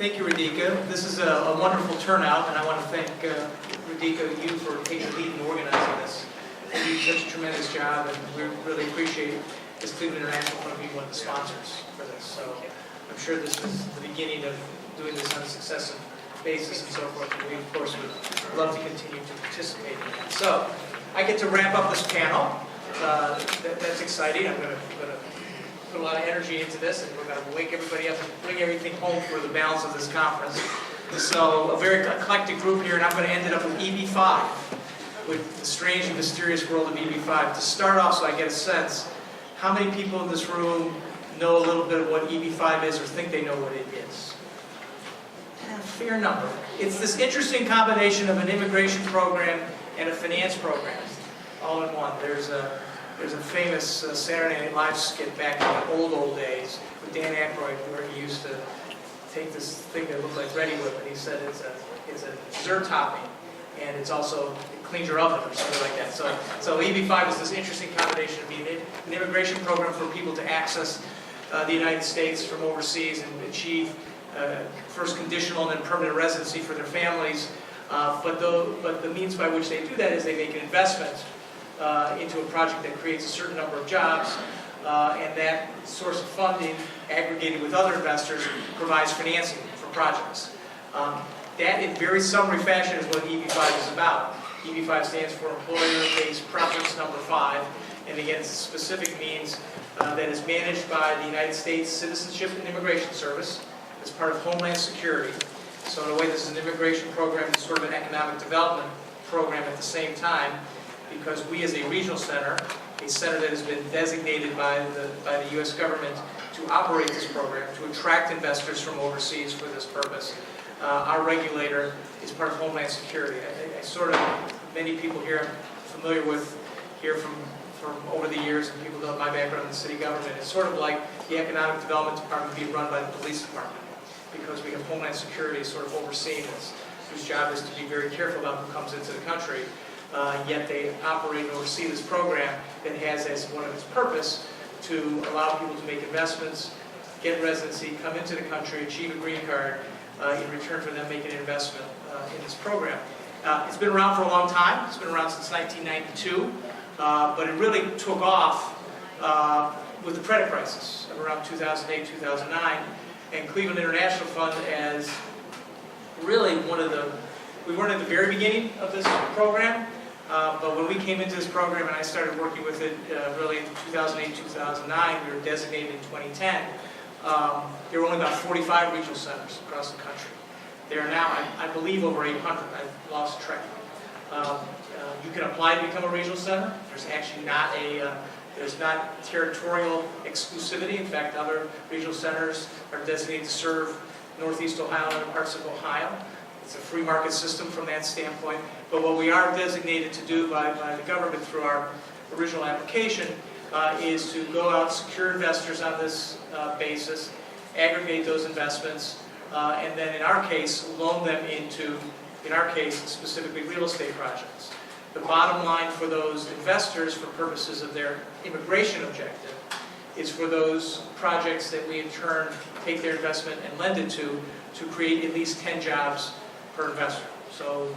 Thank you, Radhika. This is a wonderful turnout, and I want to thank Radhika, you for taking the lead in organizing this. You did such a tremendous job, and we really appreciate this Cleveland International Fund being one of the sponsors for this. So I'm sure this is the beginning of doing this on a successive basis and so forth. And we, of course, would love to continue to participate in that. So I get to wrap up this panel. That's exciting. I'm going to put a lot of energy into this, and we're going to wake everybody up and bring everything home for the balance of this conference. So a very eclectic group here, and I'm going to end it up with EB5, with the strange and mysterious world of EB5. To start off, so I get a sense, how many people in this room know a little bit of what EB5 is or think they know what it is? A fair number. It's this interesting combination of an immigration program and a finance program, all in one. There's a famous Saturday Night Live skit back in the old days with Dan Aykroyd, where he used to take this thing that looked like Ready Whip, and he said it's a dessert topping, and it cleans your oven or something like that. So EB5 is this interesting combination of being an immigration program for people to access the United States from overseas and achieve first conditional and then permanent residency for their families. But the means by which they do that is they make an investment into a project that creates a certain number of jobs, and that source of funding, aggregated with other investors, provides financing for projects. That, in very summary fashion, is what EB5 is about. EB5 stands for Employer-Based Preference Number 5, and again, it's a specific means that is managed by the United States Citizenship and Immigration Service as part of Homeland Security. So in a way, this is an immigration program, it's sort of an economic development program at the same time, because we as a regional center, a center that has been designated by the U.S. government to operate this program, to attract investors from overseas for this purpose. Our regulator is part of Homeland Security. Many people here I'm familiar with here from over the years, and people know my background in the city government. It's sort of like the Economic Development Department being run by the police department, because we have Homeland Security sort of overseeing this, whose job is to be very careful about who comes into the country. Yet they operate and oversee this program that has as one of its purpose to allow people to make investments, get residency, come into the country, achieve a green card in return for them making an investment in this program. It's been around for a long time. It's been around since 1992, but it really took off with the credit crisis of around 2008, 2009, and Cleveland International Fund as really we weren't at the very beginning of this program. But when we came into this program and I started working with it really in 2008, 2009, we were designated in 2010. There were only about 45 regional centers across the country. There are now, I believe, over 800. I've lost track. You can apply to become a regional center. There's actually there's not territorial exclusivity. In fact, other regional centers are designated to serve Northeast Ohio and other parts of Ohio. It's a free market system from that standpoint. But what we are designated to do by the government through our original application is to go out, secure investors on this basis, aggregate those investments, and then in our case, loan them into, in our case, specifically real estate projects. The bottom line for those investors, for purposes of their immigration objective, is for those projects that we in turn take their investment and lend it to create at least 10 jobs per investor. So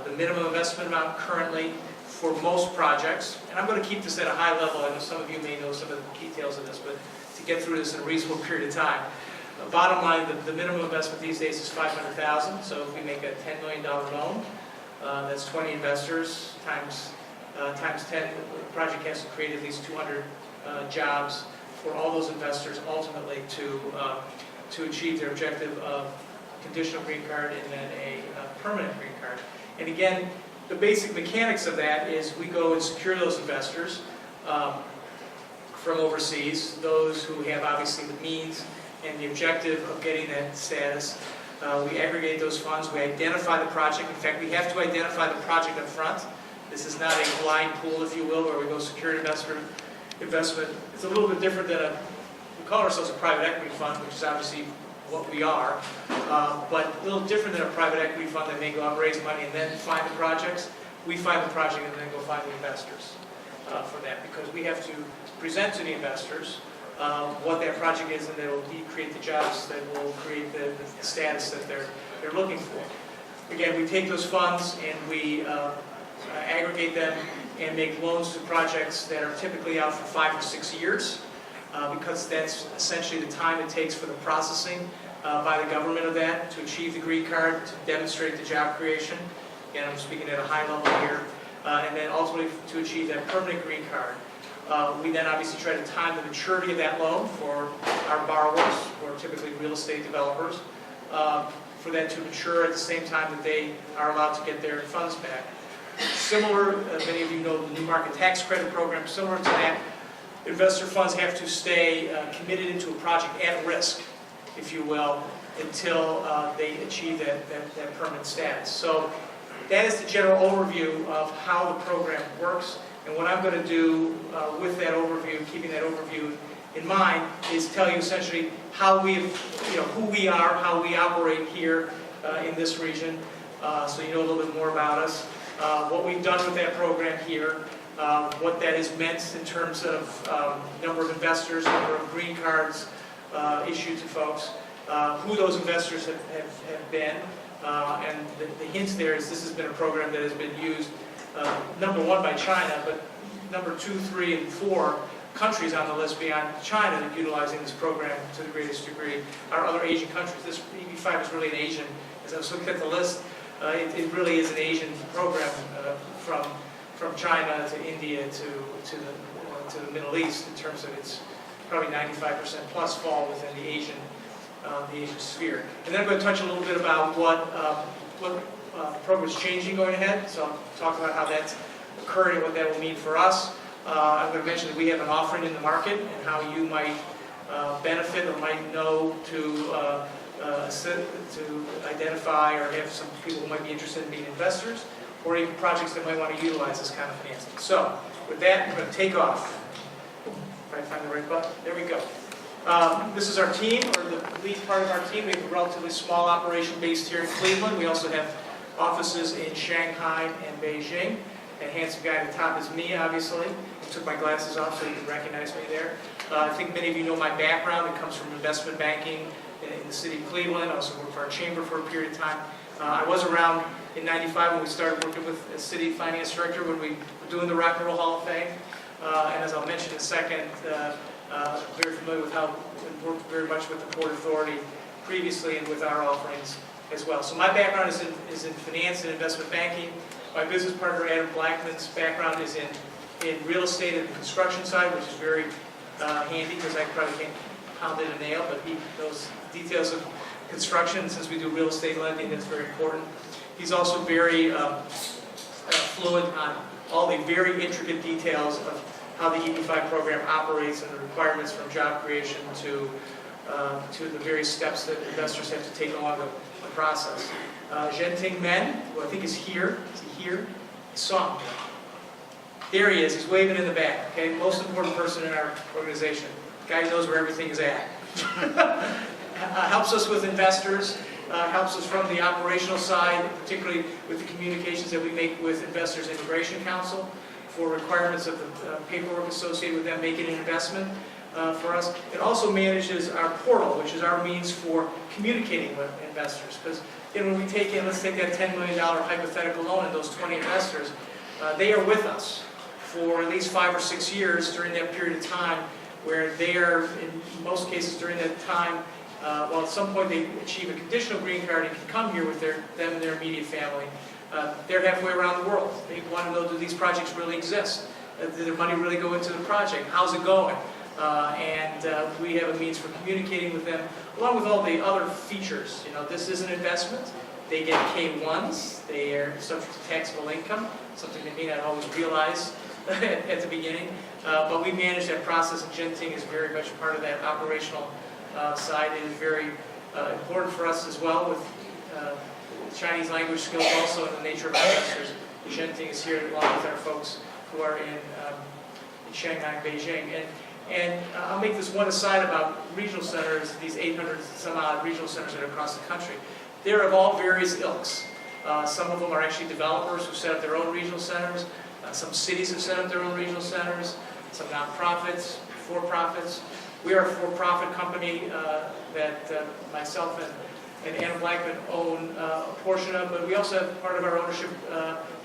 the minimum investment amount currently for most projects, and I'm going to keep this at a high level. I know some of you may know some of the details of this, but to get through this in a reasonable period of time. Bottom line, the minimum investment these days is $500,000. So if we make a $10 million loan, that's 20 investors times 10. The project has to create at least 200 jobs for all those investors ultimately to achieve their objective of conditional green card and then a permanent green card. And again, the basic mechanics of that is we go and secure those investors from overseas, those who have obviously the means and the objective of getting that status. We aggregate those funds, we identify the project. In fact, we have to identify the project up front. This is not a blind pool, if you will, where we go secure investment. It's a little bit different than we call ourselves a private equity fund, which is obviously what we are, but a little different than a private equity fund that may go out and raise money and then find the projects. We find the project and then go find the investors for that, because we have to present to the investors what that project is, and that will create the jobs that will create the status that they're looking for. Again, we take those funds and we aggregate them and make loans to projects that are typically out for 5 or 6 years, because that's essentially the time it takes for the processing by the government of that to achieve the green card, to demonstrate the job creation. Again, I'm speaking at a high level here. And then ultimately to achieve that permanent green card. We then obviously try to time the maturity of that loan for our borrowers, who are typically real estate developers, for that to mature at the same time that they are allowed to get their funds back. Similar, many of you know the New Market Tax Credit Program, similar to that, investor funds have to stay committed into a project at risk, if you will, until they achieve that permanent status. So that is the general overview of how the program works. And what I'm going to do with that overview, keeping that overview in mind, is tell you essentially how who we are, how we operate here in this region, so you know a little bit more about us, what we've done with that program here, what that has meant in terms of number of investors, number of green cards issued to folks, who those investors have been. And the hint there is this has been a program that has been used, number 1 by China, but number 2, 3, and 4 countries on the list beyond China that are utilizing this program to the greatest degree are other Asian countries. This EB5 is really an Asian, as I was looking at the list, it really is an Asian program from China to India to the Middle East, in terms of its probably 95% plus fall within the Asian sphere. And then I'm going to touch a little bit about what the program is changing going ahead. So I'll talk about how that's occurred and what that will mean for us. I'm going to mention that we have an offering in the market and how you might benefit or might know to identify or have some people who might be interested in being investors, or even projects that might want to utilize this kind of financing. So with that, we're going to take off. If I find the right button, there we go. This is our team, or the lead part of our team. We have a relatively small operation based here in Cleveland. We also have offices in Shanghai and Beijing. That handsome guy at the top is me, obviously. I took my glasses off so you can recognize me there. I think many of you know my background. It comes from investment banking in the city of Cleveland. I also worked for our chamber for a period of time. I was around in '95 when we started working with a city finance director when we were doing the Rock and Roll Hall of Fame. And as I'll mention in a second, very familiar with how we worked very much with the Port Authority previously and with our offerings as well. So my background is in finance and investment banking. My business partner, Adam Blackman's background is in real estate and the construction side, which is very handy because I probably can't pound in a nail, but he knows details of construction. Since we do real estate lending, that's very important. He's also very fluent on all the very intricate details of how the EB5 program operates and the requirements from job creation to the various steps that investors have to take along the process. Zhenting Men, who I think is here. Is he here? I saw him. There he is. He's waving in the back. Okay, most important person in our organization. Guy who knows where everything is at. Helps us with investors. Helps us from the operational side, particularly with the communications that we make with Investors Integration Council for requirements of the paperwork associated with them making an investment for us. It also manages our portal, which is our means for communicating with investors. Because when we take in, let's take that $10 million hypothetical loan and those 20 investors, they are with us for at least 5 or 6 years during that period of time, where they are, in most cases during that time, well, at some point they achieve a conditional green card and can come here with them and their immediate family. They're halfway around the world. They want to know, do these projects really exist? Did their money really go into the project? How's it going? And we have a means for communicating with them, along with all the other features. You know, this is an investment. They get K-1s. They are subject to taxable income, something they may not always realize at the beginning. But we manage that process, and Zhenting is very much part of that operational side. It is very important for us as well with Chinese language skills also in the nature of investors. Zhenting is here along with our folks who are in Shanghai and Beijing. And I'll make this one aside about regional centers, these 800 some odd regional centers that are across the country. They're of all various ilks. Some of them are actually developers who set up their own regional centers. Some cities have set up their own regional centers. Some nonprofits, for-profits. We are a for-profit company that myself and Anna Blackman own a portion of, but we also have part of our ownership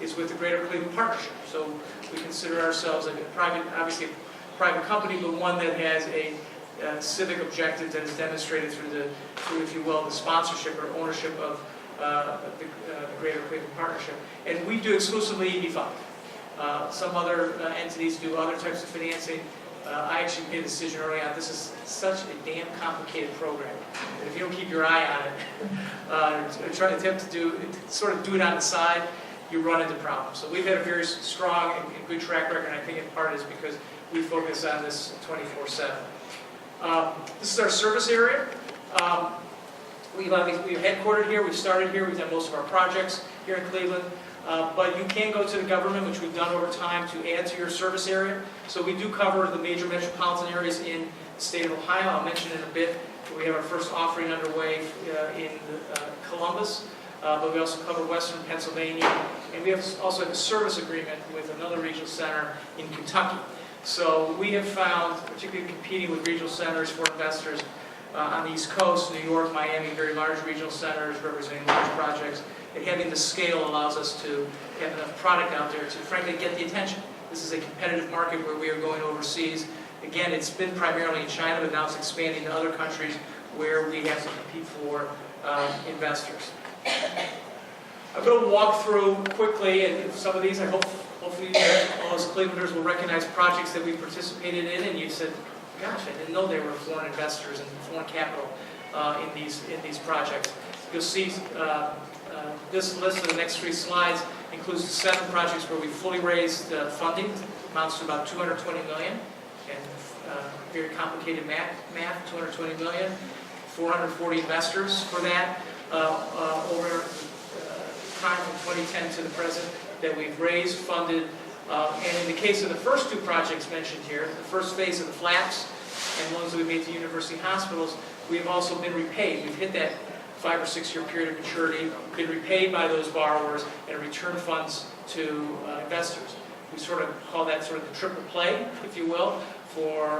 is with the Greater Cleveland Partnership. So we consider ourselves a private, obviously a private company, but one that has a civic objective that is demonstrated through, if you will, the sponsorship or ownership of the Greater Cleveland Partnership. And we do exclusively EB5. Some other entities do other types of financing. I actually made a decision early on, this is such a damn complicated program. And if you don't keep your eye on it, try to attempt to do it on the side, you run into problems. So we've had a very strong and good track record, and I think in part is because we focus on this 24/7. This is our service area. We've headquartered here, we've started here, we've done most of our projects here in Cleveland. But you can go to the government, which we've done over time, to add to your service area. So we do cover the major metropolitan areas in the state of Ohio. I'll mention in a bit. We have our first offering underway in Columbus, but we also cover western Pennsylvania. And we also have a service agreement with another regional center in Kentucky. So we have found, particularly competing with regional centers for investors on the East Coast, New York, Miami, very large regional centers representing large projects, and having the scale allows us to have enough product out there to, frankly, get the attention. This is a competitive market where we are going overseas. Again, it's been primarily in China, but now it's expanding to other countries where we have to compete for investors. I'm going to walk through quickly, and some of these, I hope, hopefully all those Clevelanders will recognize projects that we participated in, and you said, gosh, I didn't know there were foreign investors and foreign capital in these projects. You'll see this list of the next 3 slides includes 7 projects where we fully raised funding, amounts to about $220 million, and very complicated math, $220 million, 440 investors for that over time from 2010 to the present that we've raised, funded, and in the case of the first 2 projects mentioned here, the first phase of the flaps and loans that we made to university hospitals, we've also been repaid. We've hit that 5 or 6 year period of maturity, been repaid by those borrowers, and return funds to investors. We sort of call that sort of the triple play, if you will, for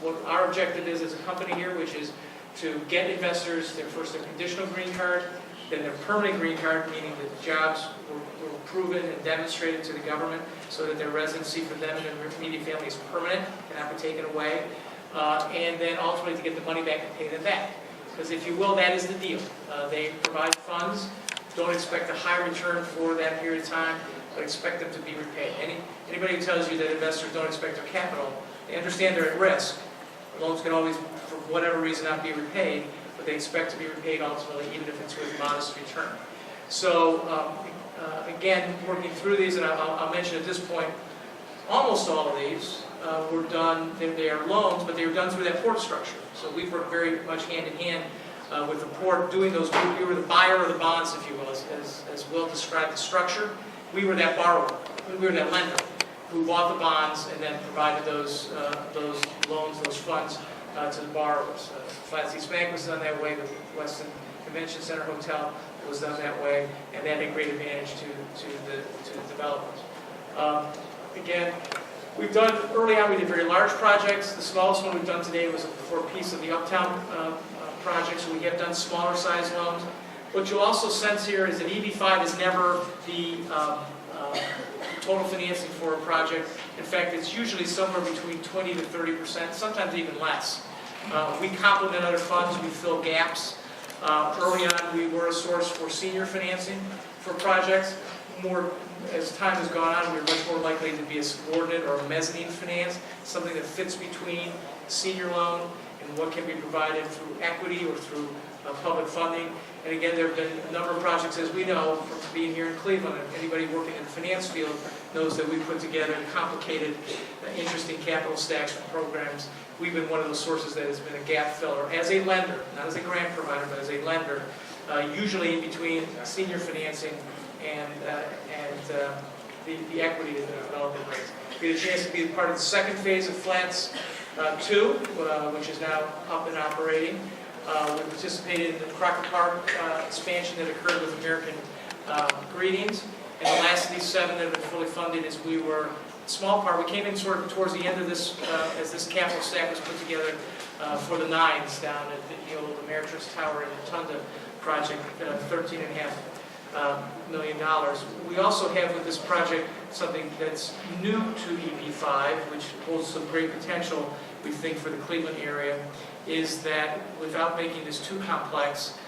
what our objective is as a company here, which is to get investors their conditional green card, then their permanent green card, meaning that the jobs were proven and demonstrated to the government so that their residency for them and their immediate family is permanent, cannot be taken away, and then ultimately to get the money back and pay them back. Because if you will, that is the deal. They provide funds, don't expect a high return for that period of time, but expect them to be repaid. Anybody who tells you that investors don't expect their capital, they understand they're at risk. Loans can always, for whatever reason, not be repaid, but they expect to be repaid ultimately, even if it's with modest return. So, again, working through these, and I'll mention at this point, almost all of these were done, they are loans, but they were done through that port structure. So we've worked very much hand in hand with the port, doing those. We were the buyer of the bonds, if you will, as Will described the structure. We were that borrower, we were that lender who bought the bonds and then provided those loans, those funds to the borrowers. Flats East Bank was done that way, the Westin Convention Center Hotel was done that way, and that had great advantage to the developers. Again, we've done, early on we did very large projects. The smallest one we've done today was for a piece of the Uptown project, so we have done smaller size loans. What you'll also sense here is that EB5 is never the total financing for a project. In fact, it's usually somewhere between 20 to 30%, sometimes even less. We complement other funds, we fill gaps. Early on, we were a source for senior financing for projects. More, as time has gone on, we're much more likely to be a subordinate or a mezzanine finance, something that fits between senior loan and what can be provided through equity or through public funding. And again, there have been a number of projects, as we know, from being here in Cleveland, and anybody working in the finance field knows that we put together complicated, interesting capital stacks for programs. We've been one of those sources that has been a gap filler as a lender, not as a grant provider, but as a lender, usually in between senior financing and the equity that the developer brings. We had a chance to be part of the second phase of Flats 2, which is now up and operating. We participated in the Crocker Park expansion that occurred with American Greetings. And the last of these 7 that have been fully funded is we were, small part, we came in sort of towards the end of this, as this capital stack was put together for the nines down at the old Ameritrix Tower and Rotunda project, $13.5 million. We also have with this project something that's new to EB5, which holds some great potential, we think, for the Cleveland area, is that without making this too complex,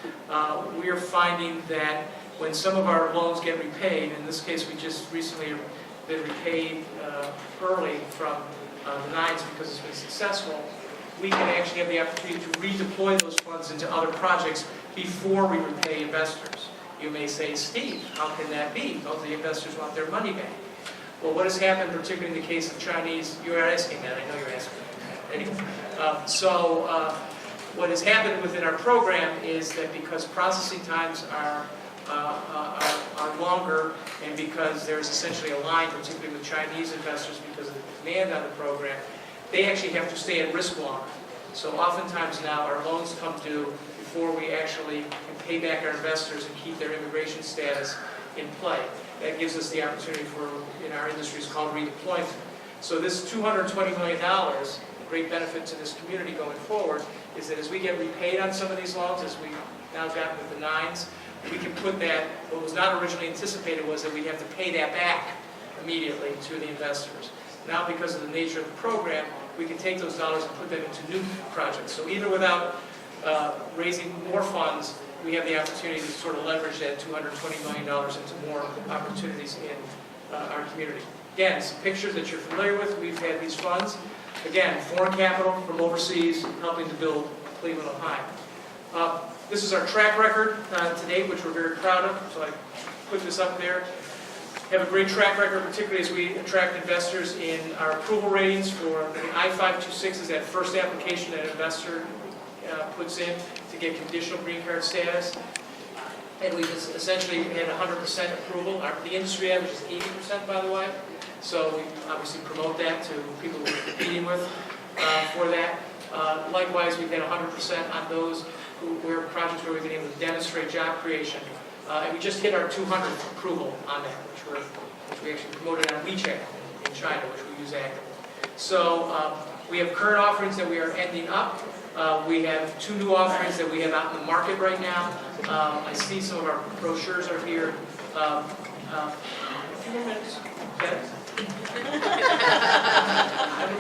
we are finding that when some of our loans get repaid, in this case we just recently been repaid early from the nines because it's been successful, we can actually have the opportunity to redeploy those funds into other projects before we repay investors. You may say, Steve, how can that be? Don't the investors want their money back? Well, what has happened, particularly in the case of Chinese, you're asking that, I know you're asking that. Anyway, what has happened within our program is that because processing times are longer, and because there's essentially a line, particularly with Chinese investors, because of the demand on the program, they actually have to stay at risk longer. So oftentimes now our loans come due before we actually can pay back our investors and keep their immigration status in play. That gives us the opportunity for, in our industry, it's called redeployment. So this $220 million, a great benefit to this community going forward, is that as we get repaid on some of these loans, as we now got with the nines, we can put that, what was not originally anticipated was that we'd have to pay that back immediately to the investors. Now, because of the nature of the program, we can take those dollars and put them into new projects. So either without raising more funds, we have the opportunity to sort of leverage that $220 million into more opportunities in our community. Again, some pictures that you're familiar with. We've had these funds. Again, foreign capital from overseas helping to build Cleveland, Ohio. This is our track record to date, which we're very proud of. So I put this up there. Have a great track record, particularly as we attract investors in our approval ratings for the I-526 is that first application that an investor puts in to get conditional green card status. And we've essentially had 100% approval. The industry average is 80%, by the way. So we obviously promote that to people we're competing with for that. Likewise, we've had 100% on those projects where we've been able to demonstrate job creation. And we just hit our 200th approval on that, which we actually promoted on WeChat in China, which we use actively. So we have current offerings that we are ending up. We have 2 new offerings that we have out in the market right now. I see some of our brochures are here. A few more minutes. Okay.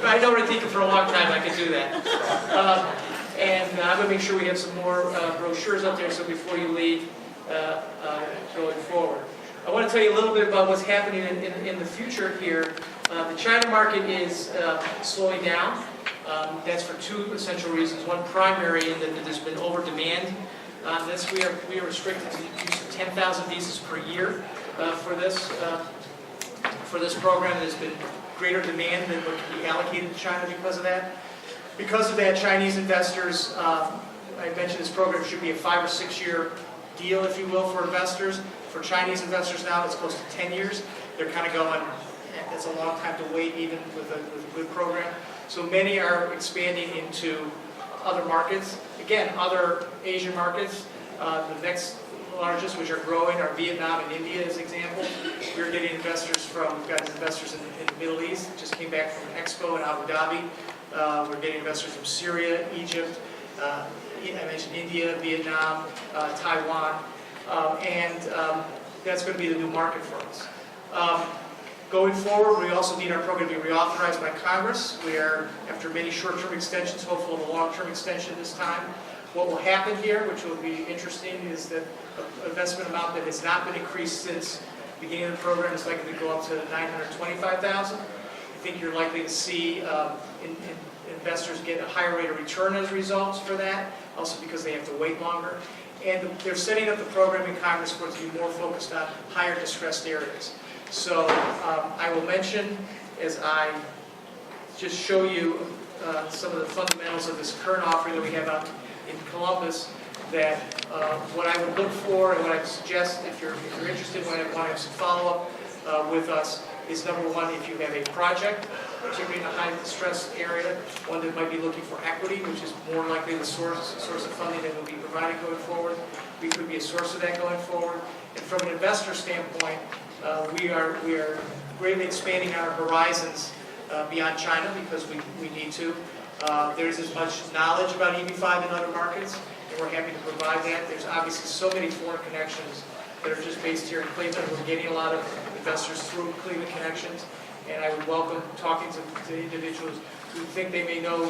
I know Radhika for a long time, I can do that. And I'm going to make sure we have some more brochures up there so before you leave, going forward. I want to tell you a little bit about what's happening in the future here. The China market is slowing down. That's for 2 essential reasons. One primary in that there's been over demand on this. We are restricted to the use of 10,000 visas per year for this program. There's been greater demand than what can be allocated to China because of that. Because of that, Chinese investors, I mentioned this program should be a 5 or 6 year deal, if you will, for investors. For Chinese investors now, it's close to 10 years. They're kind of going, it's a long time to wait even with a good program. So many are expanding into other markets. Again, other Asian markets. The next largest, which are growing, are Vietnam and India as examples. We're getting investors we've got investors in the Middle East, just came back from an expo in Abu Dhabi. We're getting investors from Syria, Egypt, I mentioned India, Vietnam, Taiwan, and that's going to be the new market for us. Going forward, we also need our program to be reauthorized by Congress. We are, after many short-term extensions, hopeful of a long-term extension this time. What will happen here, which will be interesting, is that the investment amount that has not been increased since the beginning of the program is likely to go up to $925,000. I think you're likely to see investors get a higher rate of return as a result for that, also because they have to wait longer. And they're setting up the program in Congress for it to be more focused on higher distressed areas. So I will mention, as I just show you some of the fundamentals of this current offering that we have out in Columbus, that what I would look for and what I would suggest if you're interested, when I want to have some follow-up with us, is number one, if you have a project, particularly in a high distress area, one that might be looking for equity, which is more likely the source of funding that will be provided going forward. We could be a source of that going forward. And from an investor standpoint, we are greatly expanding our horizons beyond China because we need to. There's as much knowledge about EB5 in other markets, and we're happy to provide that. There's obviously so many foreign connections that are just based here in Cleveland. We're getting a lot of investors through Cleveland connections, and I would welcome talking to individuals who think they may know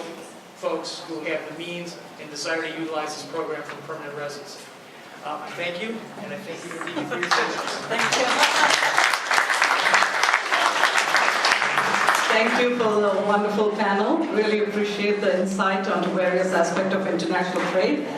folks who have the means and desire to utilize this program for permanent residency. I thank you, and I thank you for your attention. Thank you. Thank you for the wonderful panel. Really appreciate the insight onto various aspects of international trade.